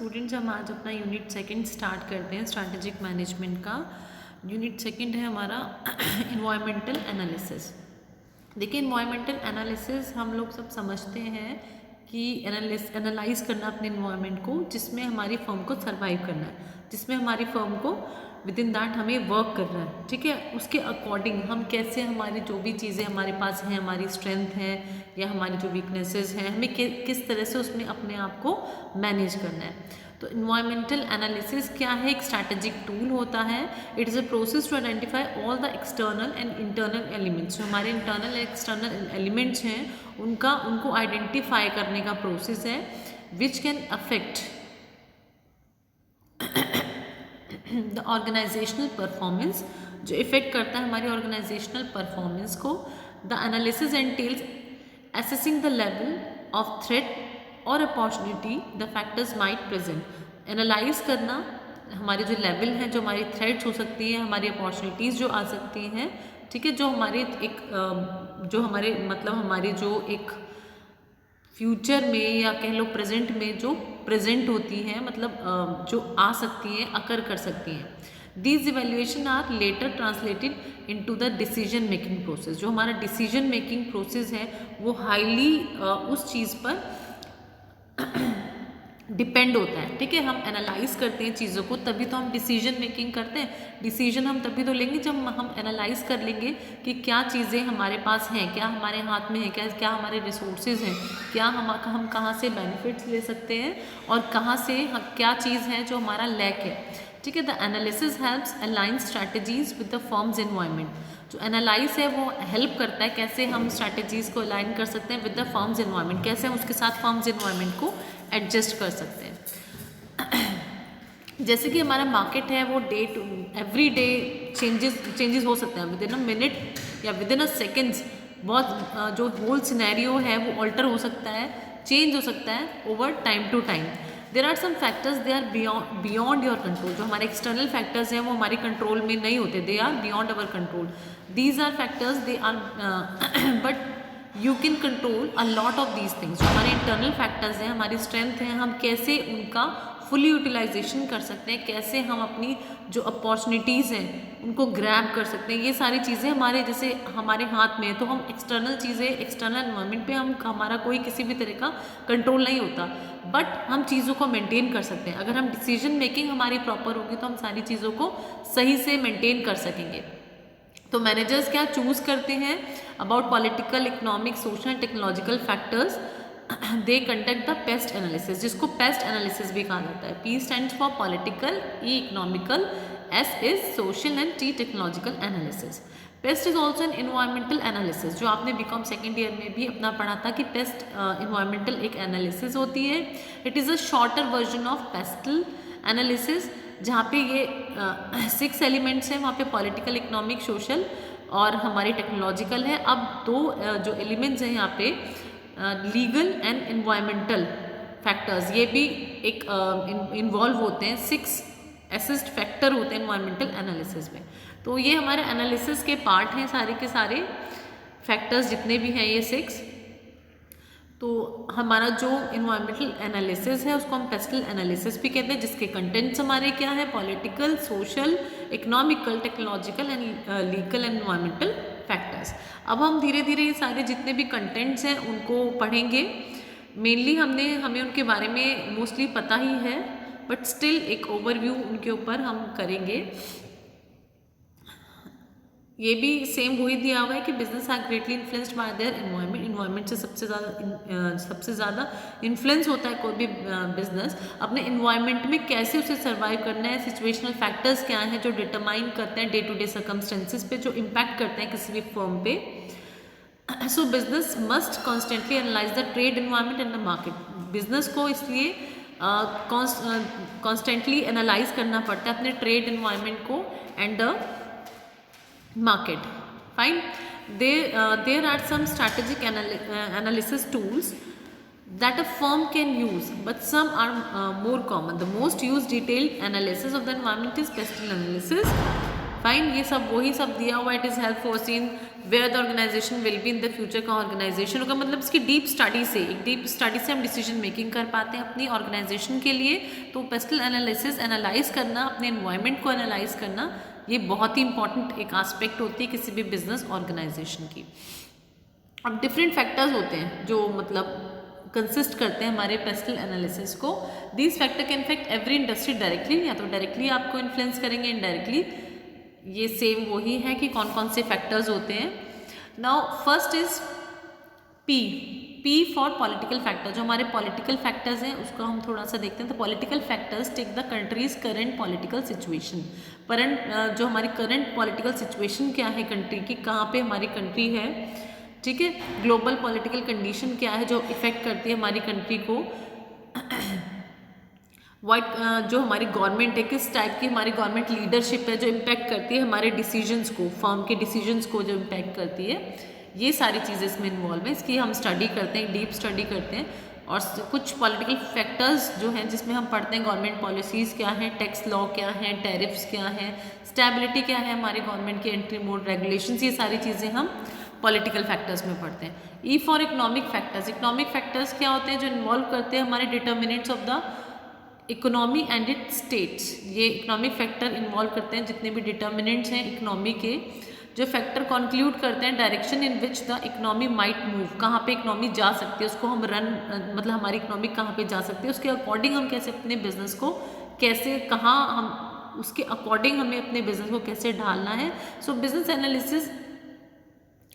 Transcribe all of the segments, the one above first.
Students, हम आज अपना यूनिट सेकंड स्टार्ट करते हैं स्ट्रैटेजिक मैनेजमेंट का। यूनिट सेकंड है हमारा इन्वायरमेंटल एनालिसिस। देखिए, इन्वायरमेंटल एनालिसिस हम लोग सब समझते हैं कि एनालाइज करना अपने इन्वायरमेंट को, जिसमें हमारी फर्म को सर्वाइव करना है, जिसमें हमारी फर्म को विद इन दैट हमें वर्क करना है। ठीक है, उसके अकॉर्डिंग हम कैसे हमारी जो भी चीज़ें हमारे पास हैं, हमारी स्ट्रेंथ है या हमारी जो वीकनेसेस हैं, हमें किस तरह से उसमें अपने आप को मैनेज करना है। तो इन्वायरमेंटल एनालिसिस क्या है? एक स्ट्रैटेजिक टूल होता है। It is a process to identify all the external and internal elements. जो हमारे इंटरनल एंड एक्सटर्नल एलिमेंट्स हैं उनको आइडेंटिफाई करने का प्रोसेस है, which can affect the organizational performance, जो इफेक्ट करता है हमारी ऑर्गेनाइजेशनल परफॉर्मेंस को। The analysis entails assessing the level of threat और opportunity the factors might present. Analyze करना हमारे जो लेवल हैं, जो हमारी थ्रेट्स हो सकती हैं, हमारी अपॉर्चुनिटीज़ जो आ सकती हैं, ठीक है, जो हमारे जो एक फ्यूचर में या कह लो प्रेजेंट में जो प्रेजेंट होती हैं, मतलब जो आ सकती हैं, अकर कर सकती हैं। These evaluation are later translated into the decision making process. जो हमारा डिसीजन मेकिंग प्रोसेस है वो हाईली उस चीज़ पर डिपेंड होता है। ठीक है, हम एनालाइज करते हैं चीज़ों को, तभी तो हम डिसीजन मेकिंग करते हैं। डिसीजन हम तभी तो लेंगे जब हम एनालाइज कर लेंगे कि क्या चीज़ें हमारे पास हैं, क्या हमारे हाथ में है, क्या हमारे रिसोर्सेज हैं, क्या हम कहाँ से बेनिफिट्स ले सकते हैं और कहाँ से क्या चीज़ है जो हमारा लैक है। ठीक है, the analysis helps align strategies with the firms environment. जो एनालाइज है वो हेल्प करता है कैसे हम स्ट्रैटेजीज को अलाइन कर सकते हैं विद द फर्म्स एनवायरनमेंट, कैसे हम उसके साथ फर्म्स एनवायरनमेंट को एडजस्ट कर सकते हैं। जैसे कि हमारा मार्केट है वो day to every day changes हो सकते हैं, विद इन अ मिनट या विद इन अ सेकेंड्स। बहुत जो होल सिनेरियो है वो ऑल्टर हो सकता है, चेंज हो सकता है over time to time. There are some factors they are beyond your control. जो हमारे एक्सटर्नल फैक्टर्स हैं वो हमारे कंट्रोल में नहीं होते, they are beyond our control. These are factors they are but you can control a lot of these things. जो हमारे इंटरनल फैक्टर्स हैं, हमारी स्ट्रेंथ हैं, हम कैसे उनका फुली यूटिलाइजेशन कर सकते हैं, कैसे हम अपनी जो अपॉर्चुनिटीज़ हैं उनको ग्रैब कर सकते हैं, ये सारी चीज़ें हमारे जैसे हमारे हाथ में है। तो हम एक्सटर्नल चीज़ें, एक्सटर्नल एनवायरनमेंट पे हमारा कोई किसी भी तरह का कंट्रोल नहीं होता, बट हम चीज़ों को मेंटेन कर सकते हैं। अगर हम डिसीजन मेकिंग हमारी प्रॉपर होगी तो हम सारी चीज़ों को सही से मेंटेन कर सकेंगे। तो मैनेजर्स क्या चूज़ करते हैं? About political, economic, social, technological factors they conduct the paste analysis, जिसको पेस्ट एनालिसिस भी कहा जाता है। P stands for political, E economical, S is social and T technological analysis. Paste is also an environmental analysis, जो आपने BCom second year में भी अपना पढ़ा था कि पेस्ट इन्वायरमेंटल एक एनालिसिस होती है। It is a shorter version of pastel analysis, जहाँ पे ये 6 एलिमेंट्स हैं, वहाँ पे पॉलिटिकल, इकोनॉमिक, सोशल और हमारी टेक्नोलॉजिकल है। अब 2 जो एलिमेंट्स हैं यहाँ पे लीगल एंड एनवायरमेंटल फैक्टर्स, ये भी एक इन्वॉल्व होते हैं। 6 असिस्ट फैक्टर होते हैं एनवायरमेंटल एनालिसिस में। तो ये हमारे एनालिसिस के पार्ट हैं, सारे के सारे फैक्टर्स जितने भी हैं ये 6। तो हमारा जो इन्वायरमेंटल एनालिसिस है उसको हम पेस्टल एनालिसिस भी कहते हैं, जिसके कंटेंट्स हमारे क्या है? Political, social, economical, technological and legal and environmental factors. अब हम धीरे धीरे ये सारे जितने भी कंटेंट्स हैं उनको पढ़ेंगे। मेनली हमें उनके बारे में मोस्टली पता ही है, बट स्टिल एक ओवरव्यू उनके ऊपर हम करेंगे। ये भी सेम वही दिया हुआ है कि business are greatly influenced by their environment. Environment से सबसे ज़्यादा इन्फ्लुएंस होता है कोई भी बिजनेस। अपने इन्वायरमेंट में कैसे उसे सर्वाइव करना है, सिचुएशनल फैक्टर्स क्या हैं जो डिटरमाइन करते हैं डे टू डे सर्कमस्टेंसेस पे, जो इम्पैक्ट करते हैं किसी भी फर्म पे। सो business must constantly analyse the trade environment and the market. Business को इसलिए कॉन्स्टेंटली एनालाइज करना पड़ता है अपने ट्रेड एनवायरनमेंट को and the market. Fine. There are some strategic analysis tools that a firm can use, but some are more common. The most used detailed analysis of the environment is pestle analysis. Fine, ये सब वही सब दिया हुआ, it is help foresee where the organization will be in the future का organization होगा, मतलब इसकी डीप स्टडी से, एक डीप स्टडी से हम डिसीजन मेकिंग कर पाते हैं अपनी ऑर्गेनाइजेशन के लिए। तो पेस्टल एनालिसिस, एनालाइज करना, अपने एनवायरनमेंट को एनालाइज करना, ये बहुत ही इंपॉर्टेंट एक आस्पेक्ट होती है किसी भी बिजनेस ऑर्गेनाइजेशन की। अब डिफरेंट फैक्टर्स होते हैं जो मतलब कंसिस्ट करते हैं हमारे पेस्टल एनालिसिस को। These factor can effect every industry directly, या तो डायरेक्टली आपको इन्फ्लुएंस करेंगे, इनडायरेक्टली। ये सेम वही है कि कौन कौन से फैक्टर्स होते हैं। Now first is P for political factor. जो हमारे पॉलिटिकल फैक्टर्स हैं उसको हम थोड़ा सा देखते हैं। तो political factors take the countries current political situation. जो हमारी करंट पॉलिटिकल सिचुएशन क्या है कंट्री की, कहाँ पे हमारी कंट्री है, ठीक है, ग्लोबल पॉलिटिकल कंडीशन क्या है जो इफेक्ट करती है हमारी कंट्री को, जो हमारी गवर्नमेंट है किस टाइप की हमारी गवर्नमेंट लीडरशिप है जो इम्पैक्ट करती है हमारे डिसीजंस को, फर्म के डिसीजंस को जो इम्पैक्ट करती है, ये सारी चीज़ें इसमें इन्वॉल्व है। इसकी हम स्टडी करते हैं, डीप स्टडी करते हैं। और कुछ पॉलिटिकल फैक्टर्स जो हैं जिसमें हम पढ़ते हैं गवर्नमेंट पॉलिसीज़ क्या हैं, टैक्स लॉ क्या है, टैरिफ्स क्या है, स्टेबिलिटी क्या है हमारे गवर्नमेंट के, एंट्री मोड रेगुलेशंस, ये सारी चीज़ें हम पॉलिटिकल फैक्टर्स में पढ़ते हैं। E for economic factors. Economic factors क्या होते हैं जो इन्वॉल्व करते हैं हमारे determinants of the economy and it states. ये इकोनॉमिक फैक्टर इन्वॉल्व करते हैं जितने भी डिटर्मिनेंट्स हैं इकोनॉमी के, जो फैक्टर कंक्लूड करते हैं direction in which the economy might move, कहाँ पे इकोनॉमी जा सकती है, उसको हम मतलब हमारी इकोनॉमी कहाँ पे जा सकती है, उसके अकॉर्डिंग हम कैसे अपने बिजनेस को कैसे कहाँ हम उसके अकॉर्डिंग हमें अपने बिजनेस को कैसे ढालना है। सो business analysis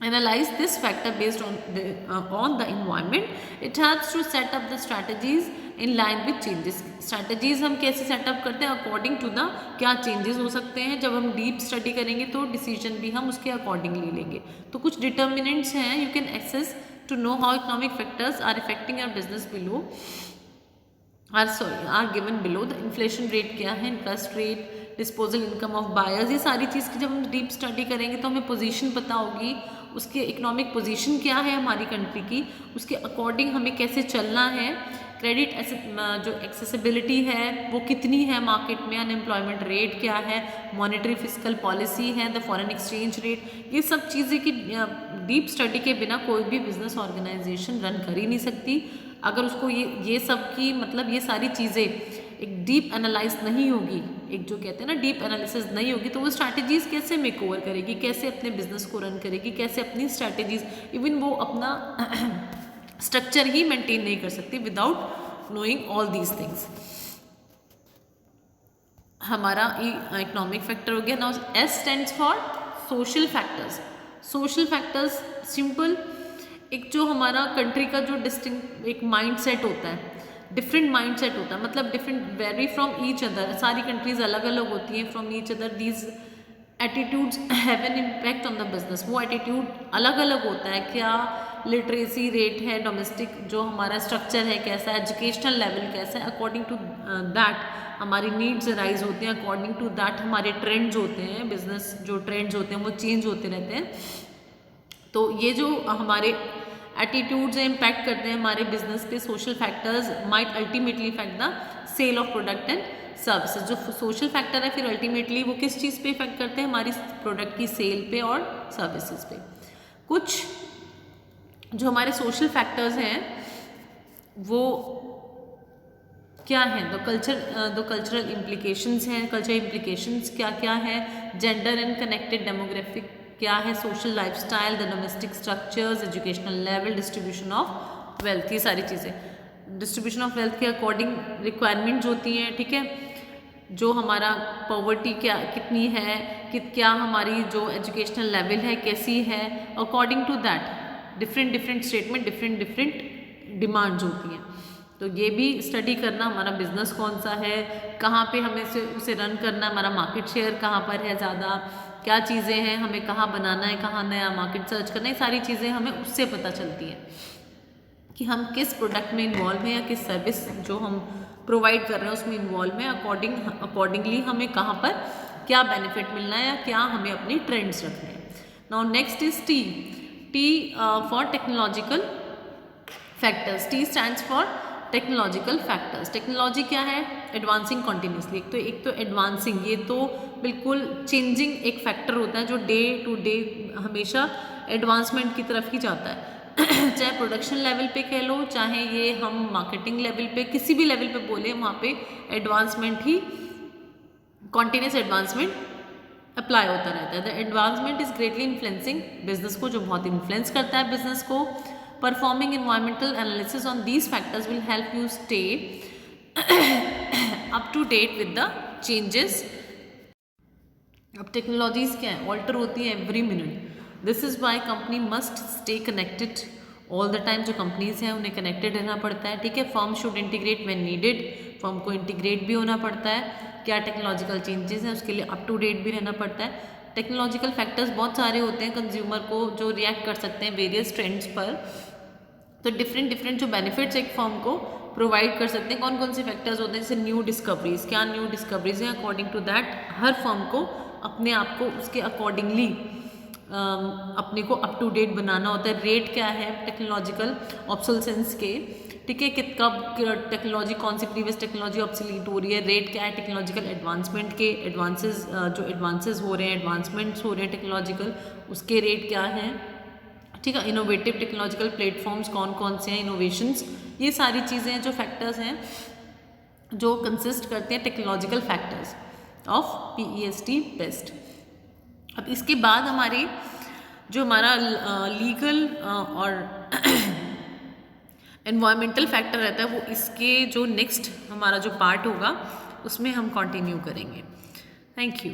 analyze this factor based on the environment. It helps to set up the strategies in line with changes. strategies हम कैसे सेटअप करते हैं according to the क्या changes हो सकते हैं। जब हम deep study करेंगे तो decision भी हम उसके accordingly लेंगे। तो कुछ determinants हैं you can access to know how economic factors are affecting your business below are given below. the inflation rate क्या है, interest rate, disposal income of buyers, ये सारी चीज़ की जब हम डीप स्टडी करेंगे तो हमें पोजीशन पता होगी, उसके इकोनॉमिक पोजीशन क्या है हमारी कंट्री की, उसके अकॉर्डिंग हमें कैसे चलना है। क्रेडिट जो एक्सेसिबिलिटी है वो कितनी है मार्केट में, अनएम्प्लॉयमेंट रेट क्या है, मॉनेटरी फिस्कल पॉलिसी है, द फॉरेन एक्सचेंज रेट, ये सब चीज़ें की डीप स्टडी के बिना कोई भी बिजनेस ऑर्गेनाइजेशन रन कर ही नहीं सकती। अगर उसको ये सब की मतलब ये सारी चीज़ें एक डीप एनालाइज नहीं होगी, एक जो कहते हैं ना डीप एनालिसिस नहीं होगी, तो वो स्ट्रैटेजीज़ कैसे मेक ओवर करेगी, कैसे अपने बिजनेस को रन करेगी, कैसे अपनी स्ट्रैटेजीज, इवन वो अपना स्ट्रक्चर ही मेंटेन नहीं कर सकती without knowing all these things. हमारा इकोनॉमिक फैक्टर हो गया। Now S stands for social factors. Social factors simple, एक जो हमारा कंट्री का जो डिस्टिंक्ट एक माइंड सेट होता है, डिफरेंट माइंड सेट होता है, मतलब different very from each other, सारी कंट्रीज अलग अलग होती हैं from each other. These attitudes have an impact on the business. वो एटीट्यूड अलग अलग होता है, क्या लिटरेसी रेट है, डोमेस्टिक जो हमारा स्ट्रक्चर है कैसा है, एजुकेशनल लेवल कैसा है, अकॉर्डिंग टू दैट हमारी नीड्स राइज होते हैं, अकॉर्डिंग टू दैट हमारे ट्रेंड्स होते हैं, बिजनेस जो ट्रेंड्स होते हैं वो चेंज होते रहते हैं। तो ये जो हमारे एटीट्यूड्स इम्पैक्ट करते हैं हमारे बिजनेस पे। Social factors might ultimately effect the sale of product and services. जो सोशल फैक्टर है फिर अल्टीमेटली वो किस चीज़ पे इफेक्ट करते हैं, हमारी प्रोडक्ट की सेल पे और सर्विसेज पे। कुछ जो हमारे सोशल फैक्टर्स हैं वो क्या हैं, द कल्चरल इम्प्लीकेशंस हैं। कल्चरल इम्प्लीकेशंस क्या क्या है, जेंडर एंड कनेक्टेड डेमोग्राफिक क्या है, social lifestyle, the domestic structures, educational level, distribution of wealth, ये सारी चीज़ें। डिस्ट्रीब्यूशन ऑफ वेल्थ के अकॉर्डिंग रिक्वायरमेंट्स होती हैं, ठीक है, जो हमारा पॉवर्टी क्या कितनी है, क्या हमारी जो एजुकेशनल लेवल है कैसी है, according to that different state में डिफरेंट डिमांड्स होती हैं। तो ये भी स्टडी करना, हमारा बिजनेस कौन सा है, कहाँ पे हमें उसे रन करना, हमारा मार्केट शेयर कहाँ पर है ज़्यादा, क्या चीज़ें हैं, हमें कहाँ बनाना है, कहाँ नया मार्केट सर्च करना है, सारी चीज़ें हमें उससे पता चलती हैं कि हम किस प्रोडक्ट में इन्वॉल्व हैं या किस सर्विस जो हम प्रोवाइड कर रहे हैं उसमें इन्वॉल्व हैं। अकॉर्डिंगली हमें कहाँ पर क्या बेनिफिट मिलना है या क्या हमें अपनी ट्रेंड्स रखने हैं। Now next is T for technological factors. T stands for technological factors. Technology क्या है? Advancing continuously. एक तो एडवांसिंग, ये तो बिल्कुल चेंजिंग एक फैक्टर होता है जो डे टू डे हमेशा एडवांसमेंट की तरफ ही जाता है। चाहे प्रोडक्शन लेवल पे कह लो, चाहे ये हम मार्केटिंग लेवल पे, किसी भी लेवल पे बोले, वहाँ पे एडवांसमेंट ही, कॉन्टीन्यूस एडवांसमेंट अप्लाई होता रहता है। The advancement is greatly influencing business को, जो बहुत इन्फ्लुएंस करता है बिजनेस को। Performing environmental analysis on these factors will help you stay up to date with the changes. अब टेक्नोलॉजीज क्या है? ऑल्टर होती है every minute. This is why company must stay connected all the time. जो companies हैं उन्हें connected रहना पड़ता है, ठीक है। Firm should integrate when needed, firm को इंटीग्रेट भी होना पड़ता है। क्या टेक्नोलॉजिकल चेंजेस हैं उसके लिए अप टू डेट भी रहना पड़ता है। टेक्नोलॉजिकल फैक्टर्स बहुत सारे होते हैं कंज्यूमर को जो रिएक्ट कर सकते हैं वेरियस ट्रेंड्स पर। तो डिफरेंट जो बेनिफिट्स एक फर्म को प्रोवाइड कर सकते हैं, कौन कौन से फैक्टर्स होते हैं? जैसे न्यू डिस्कवरीज, क्या न्यू डिस्कवरीज हैं? अकॉर्डिंग टू दैट हर फर्म को अपने आप को उसके अकॉर्डिंगली अपने को अप टू डेट बनाना होता है। रेट क्या है टेक्नोलॉजिकल ऑब्सोलेसेंस के, ठीक है, कि कब टेक्नोलॉजी, कौन सी प्रीवियस टेक्नोलॉजी ऑब्सोलीट हो रही है। रेट क्या है टेक्नोलॉजिकल एडवांसमेंट के, एडवांसेस जो एडवांसेस हो रहे हैं, एडवांसमेंट्स हो रहे हैं टेक्नोलॉजिकल, उसके रेट क्या हैं, ठीक है। इनोवेटिव टेक्नोलॉजिकल प्लेटफॉर्म्स कौन कौन से हैं, इनोवेशंस, ये सारी चीज़ें हैं जो फैक्टर्स हैं जो कंसिस्ट करते हैं technological factors of PEST best. अब इसके बाद हमारे जो हमारा लीगल और एनवायरमेंटल फैक्टर रहता है वो इसके जो नेक्स्ट हमारा जो पार्ट होगा उसमें हम कंटिन्यू करेंगे। Thank you.